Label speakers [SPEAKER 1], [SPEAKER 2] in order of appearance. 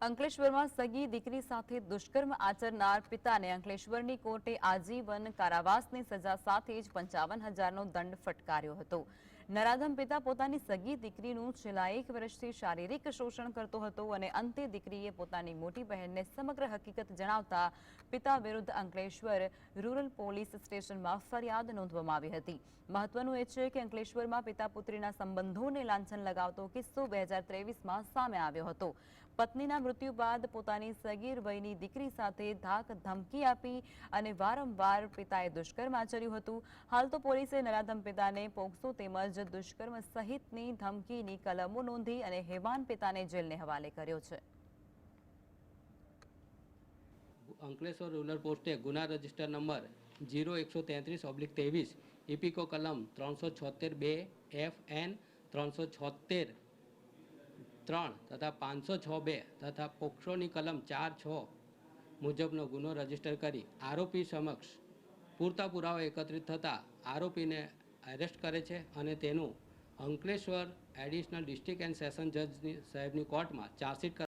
[SPEAKER 1] અંકલેશ્વરમાં સગી દીકરી સાથે દુષ્કર્મ આચરનાર પિતાને અંકલેશ્વરની કોર્ટે આજીવન કારાવાસની સજા સાથે જ 55,000નો દંડ ફટકાર્યો હતો। નરાધમ પિતા પોતાની સગી દીકરીનું છેલ્લા 1 વર્ષથી શારીરિક શોષણ કરતો હતો અને અંતે દીકરીએ પોતાની મોટી બહેનને સમગ્ર હકીકત જણાવતા પિતા વિરુદ્ધ અંકલેશ્વર રૂરલ પોલીસ સ્ટેશનમાં ફરિયાદ નોંધવામાં આવી હતી। મહત્વનું એ છે કે અંકલેશ્વરમાં પિતા પુત્રીના સંબંધોને લાંછન લગાવતો કિસ્સો 2023માં સામે આવ્યો હતો। પત્નીના મૃત્યુ બાદ પોતાની સગીર વયની દીકરી સાથે ધાક ધમકી આપી અને વારંવાર પિતાએ દુષ્કર્મ આચર્યું હતું। હાલ તો પોલીસે નરાધમ પિતાને પોક્સો તેમજ દુષ્કર્મ સહિતની ધમકીની કલમો નોંધી અને હેવાન પિતાને જેલને હવાલે કર્યો છે।
[SPEAKER 2] અંકલેશ્વર રૂરલ પોસ્ટે ગુના રજિસ્ટર નંબર 0133/23 ઇપીકો કલમ 376(2) FN 376(3) તથા 506(2) તથા પોક્સોની કલમ 4(6) મુજબનો ગુનો રજીસ્ટર કરી આરોપી સમક્ષ પૂરતા પુરાવા એકત્રિત થતાં આરોપીને એરેસ્ટ કરે છે અને તેનું Ankleshwar additional district and session જજ સાહેબની કોર્ટમાં ચાર્જશીટ